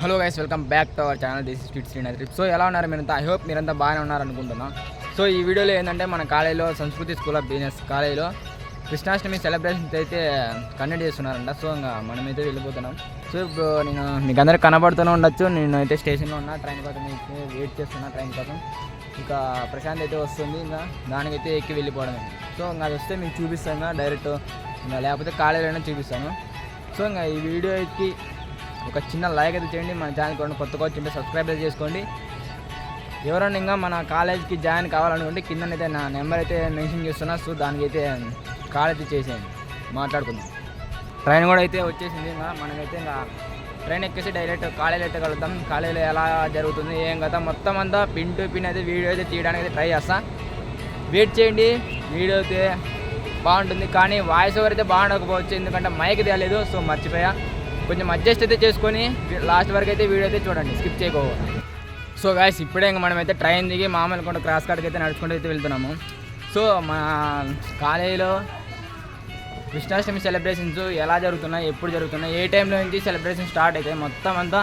Hello guys, welcome back to our channel. This is kids Srinath. So ఎలా ఉన్నారు మీరంతా? I hope మీరంతా బాగానే ఉన్నారనుకుంటున్నాం. సో ఈ వీడియోలో ఏంటంటే మన కాలేజీలో సంస్కృతి స్కూల్ ఆఫ్ బిజినెస్ కాలేజీలో కృష్ణాష్టమి సెలబ్రేషన్స్ అయితే కండక్ట్ చేస్తున్నారంట. సో ఇంకా మనమైతే వెళ్ళిపోతున్నాం. సో ఇప్పుడు నేను మీకు అందరికి కనబడుతూనే ఉండొచ్చు. నేను అయితే స్టేషన్లో ఉన్నా, ట్రైన్ కోసం వెయిట్ చేస్తున్నా. ట్రైన్ కోసం ఇంకా ప్రశాంత్ అయితే వస్తుంది. ఇంకా దానికైతే ఎక్కి వెళ్ళిపోవడమే. సో ఇంకా అది వస్తే మీకు చూపిస్తాను ఇంకా డైరెక్ట్, ఇంకా లేకపోతే కాలేజీలోనే చూపిస్తాను. సో ఇంకా ఈ వీడియోకి ఒక చిన్న లైక్ అయితే చేయండి. మన ఛానల్ కూడా కొత్తగా వచ్చింటే సబ్స్క్రైబ్ అయితే చేసుకోండి. ఎవరైనా ఇంకా మన కాలేజ్కి జాయిన్ కావాలనుకుంటే కిందనైతే నా నెంబర్ అయితే మెన్షన్ చేస్తున్నా. సో దానికైతే కాల్ అయితే చేసేయండి, మాట్లాడుకుందాం. ట్రైన్ కూడా అయితే వచ్చేసింది. ఇంకా మనమైతే ఇంకా ట్రైన్ ఎక్కేసి డైరెక్ట్ కాలేజీలో అయితే కలుద్దాం. కాలేజీలో ఎలా జరుగుతుంది ఏం కదా మొత్తం అంతా పిన్ టు పిన్ అయితే వీడియో అయితే తీయడానికి అయితే ట్రై చేస్తా. వెయిట్ చేయండి, వీడియో అయితే బాగుంటుంది. కానీ వాయిస్ ఓవర్ అయితే బాగుండకపోవచ్చు, ఎందుకంటే మైక్ తేలేదు. సో మర్చిపోయా, కొంచెం అడ్జస్ట్ అయితే చేసుకొని లాస్ట్ వరకు అయితే వీడియో అయితే చూడండి, స్కిప్ చేయకపోవాలి. సో గాయస్, ఇప్పుడే ఇంకా మనమైతే ట్రైన్ దిగి మామూలుగా క్రాస్ కార్డ్కి అయితే నడుచుకుంటూ అయితే వెళ్తున్నాము. సో మన కాలేజీలో కృష్ణాష్టమి సెలబ్రేషన్స్ ఎలా జరుగుతున్నాయి, ఎప్పుడు జరుగుతున్నాయి, ఏ టైంలో నుంచి సెలబ్రేషన్ స్టార్ట్ అయితే మొత్తం అంతా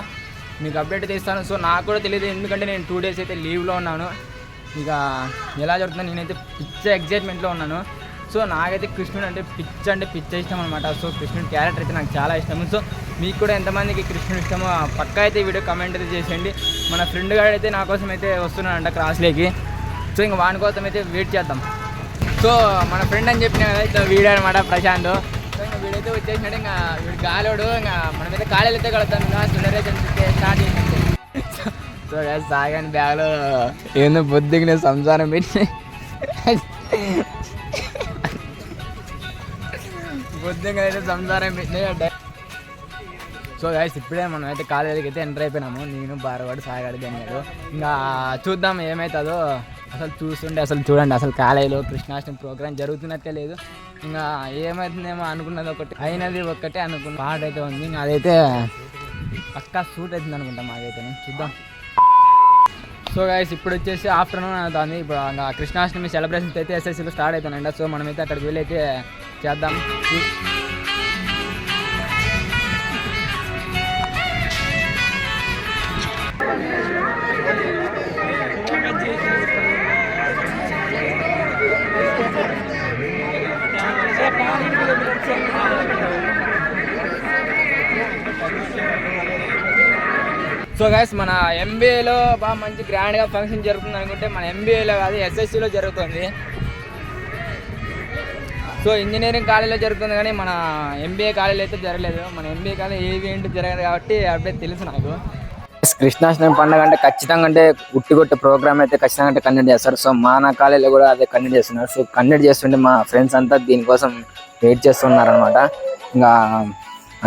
మీకు అప్డేట్ అయితే ఇస్తాను. సో నాకు కూడా తెలియదు, ఎందుకంటే నేను 2 days అయితే లీవ్లో ఉన్నాను. ఇక ఎలా జరుగుతుందో నేనైతే ఎగ్జైట్మెంట్లో ఉన్నాను. సో నాకైతే కృష్ణుడు అంటే పిచ్చ ఇష్టం అనమాట. సో కృష్ణుడి క్యారెక్టర్ అయితే నాకు చాలా ఇష్టము. సో మీకు కూడా ఎంతమందికి కృష్ణుడు ఇష్టమో పక్కా అయితే వీడియో కమెంట్ అయితే చేసేయండి. మన ఫ్రెండ్ గారు అయితే నా కోసం అయితే వస్తున్నాడంట క్రాస్లోకి. సో ఇంక వాని కోసం అయితే వెయిట్ చేద్దాం. సో మన ఫ్రెండ్ అని చెప్పిన కదా ఇట్లా వీడియో అనమాట ప్రశాంత్. సో ఇంకా వీడైతే వచ్చేసినాడు. ఇంకా వీడు గాలోడు. ఇంకా మనమైతే కాలేజీలో అయితే కలుద్దాం. ఇంకా సెలబ్రేషన్ స్టార్ట్ చేసింది. సో సాగాని బ్యాగ్లో ఏందో బొద్దుగా సంసారం పెట్టి బొద్దుగా అయితే సంసారం పెట్టినాయి. సో గైస్, ఇప్పుడే మనం అయితే కాలేజీకి అయితే ఎంటర్ అయిపోయినాము. నేను బారవాడు సాగాడు దానిగాడు. ఇంకా చూద్దాం ఏమవుతుందో. అసలు చూడండి, అసలు కాలేజీలో కృష్ణాష్టమి ప్రోగ్రామ్ జరుగుతున్నట్టే లేదు. ఇంకా ఏమవుతుందేమో అనుకున్నది ఒకటి, అయినది ఒక్కటే అనుకున్న పాట అయితే ఉంది. ఇంకా అదైతే పక్కా సూట్ అవుతుంది అనుకుంటాం మాకైతే. చూద్దాం. సో గైస్, ఇప్పుడు వచ్చేసి ఆఫ్టర్నూన్ అవుతుంది. ఇప్పుడు ఇంకా కృష్ణాష్టమి సెలబ్రేషన్స్ అయితే ఎస్ఎస్సీలో స్టార్ట్ అవుతానండి. సో మనమైతే అక్కడికి వెళ్ళి అయితే చేద్దాం. సో గైస్, మన ఎంబీఏలో బాగా మంచి గ్రాండ్గా ఫంక్షన్ జరుగుతుంది అనుకుంటే మన ఎంబీఏలో కాదు, ఎస్ఎస్సీలో జరుగుతుంది. సో ఇంజనీరింగ్ కాలేజీలో జరుగుతుంది, కానీ మన ఎంబీఏ కాలేజీలో అయితే జరగలేదు. మన ఎంబీఏ కాలేజ్ ఏవి ఏంటి జరగదు కాబట్టి అప్పుడే తెలుసు నాకు. కృష్ణాష్టమి పండుగ అంటే ఖచ్చితంగా అంటే ఉట్టిగొట్టే ప్రోగ్రామ్ అయితే ఖచ్చితంగా అంటే కండక్ట్ చేస్తారు. సో మన కాలేజీలో కూడా అదే కండక్ట్ చేస్తున్నారు. సో కండక్ట్ చేస్తుంటే మా ఫ్రెండ్స్ అంతా దీనికోసం వెయిట్ చేస్తున్నారు అనమాట. ఇంకా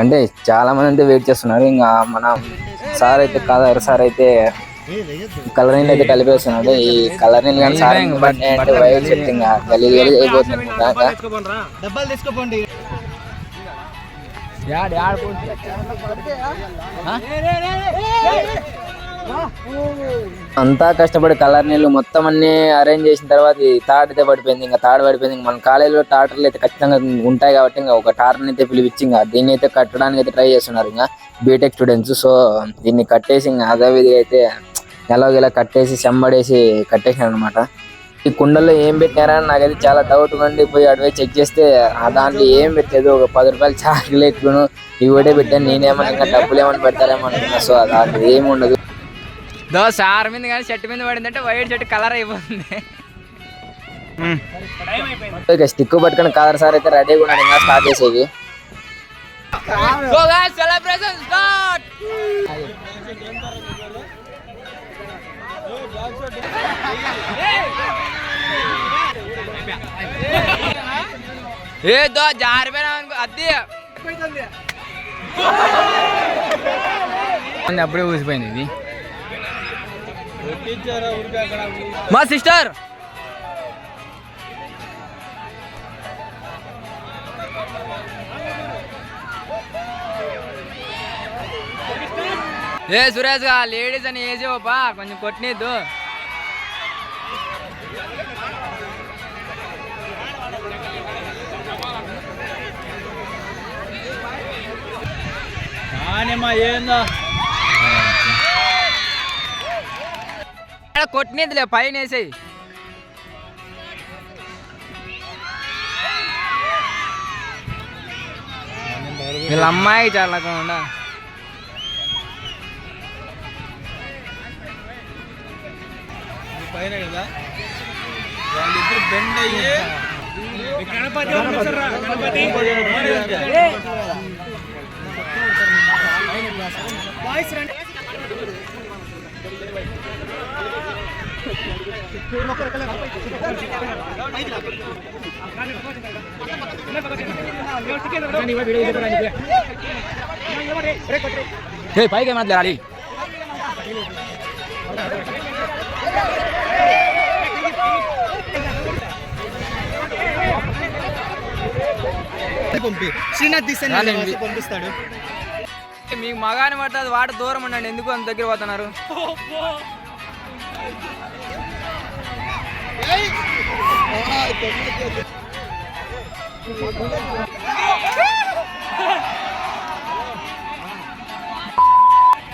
అంటే చాలా మంది అయితే వెయిట్ చేస్తున్నారు. ఇంకా మన సార్ అయితే సార్ అయితే కలర్ నీళ్ళు అయితే కలిపేస్తున్నాడు. ఈ కలర్ నీళ్ళు కానీ సార్ అంటే వైట్ చెప్తే ఇంకా గలీజ్ అయిపోతుంది. అంతా కష్టపడి కలర్ నీళ్ళు మొత్తం అన్ని అరేంజ్ చేసిన తర్వాత ఈ తాడు అయితే పడిపోయింది. ఇంకా తాడు పడిపోయింది. మన కాలేజీలో టాటర్లు అయితే ఖచ్చితంగా ఉంటాయి కాబట్టి ఇంకా ఒక టాటర్ని అయితే పిలిపించి ఇంకా దీన్ని అయితే కట్టడానికి అయితే ట్రై చేస్తున్నారు ఇంకా బీటెక్ స్టూడెంట్స్. సో దీన్ని కట్టేసి ఇంకా అదే విధిగా అయితే ఎలాగోలా కట్టేసి చెంబడేసి కట్టేసినారు అనమాట. ఈ కుండల్లో ఏం పెట్టినారని నాకైతే చాలా డౌట్ ఉండి పోయి అడివే చెక్ చేస్తే ఆ దాంట్లో ఏం పెట్టలేదు. ఒక 10 రూపాయలు చాక్లెట్లను ఇవి కూడా పెట్టాను. నేనేమన్నా ఇంకా డబ్బులు ఏమన్నా పెడతారేమో అనుకున్నా. సో అది ఏమి ఉండదు. సార్ మీద కానీ షర్ట్ మీద పడిందంటే వైట్ షర్ట్ కలర్ అయిపోతుంది. స్టిక్ పట్టుకుని కలర్ సార్ అయితే రెడీ కూడా ఇంకా స్టార్ట్ చేసేది. ఏదో జారిపోయినా అనుకో, అది అప్పుడే ఊసిపోయింది ఇది. మా సిస్టర్ సురేష్ గా లేడీస్ అని వేసి ఓపా కొంచెం కొట్టినద్దు. Anima yun na. కొట్టినదిలే పైన వేసేయి. వీళ్ళ అమ్మాయి చాలా కాకుండా పైన కదా వాళ్ళిద్దరు బెండ్ అయ్యి పైకి మాట్లాడాలి. శ్రీనాథ్ పంపిస్తాడు. మీకు మగాని పడుతుంది వాడు దూరం ఉండండి. ఎందుకు అంత దగ్గర పోతున్నారు?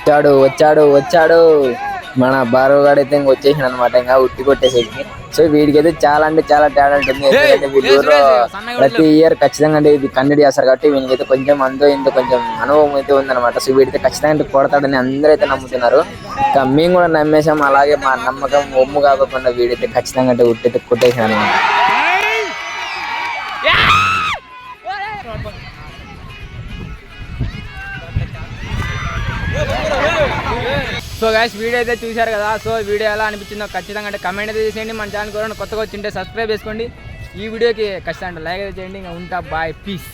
వచ్చాడు వచ్చాడు వచ్చాడు మన బారవ్ గాడు అయితే ఇంకా వచ్చేసాడు అనమాట. ఇంకా ఉట్టి కొట్టేసేకి. సో వీడికైతే చాలా అంటే చాలా టాలెంట్ ఉంది. ఎందుకంటే వీళ్ళు ప్రతి ఇయర్ ఖచ్చితంగా అంటే ఇది కండక్ట్ చేస్తారు కాబట్టి వీనికైతే కొంచెం అంతో ఇంతో కొంచెం అనుభవం అయితే ఉందన్నమాట. సో వీడితే ఖచ్చితంగా కొడతాడని అందరూ అయితే నమ్ముతున్నారు. ఇంకా మేము కూడా నమ్మేసాం. అలాగే మా నమ్మకం ఒమ్ము కాకుండా వీడైతే ఖచ్చితంగా అంటే ఉట్టయితే కొట్టేసాడు అనమాట. సో గైస్ వీడియో అయితే చూశారు కదా. సో వీడియో ఎలా అనిపించిందో ఖచ్చితంగా అంటే కమెంట్ అయితే చేసేయండి. మన ఛానల్ కూడా కొత్తగా వచ్చింటే సబ్స్క్రైబ్ చేసుకోండి. ఈ వీడియోకి ఖచ్చితంగా లైక్ అయితే చేయండి. ఇంకా ఉంటా, బాయ్, పీస్.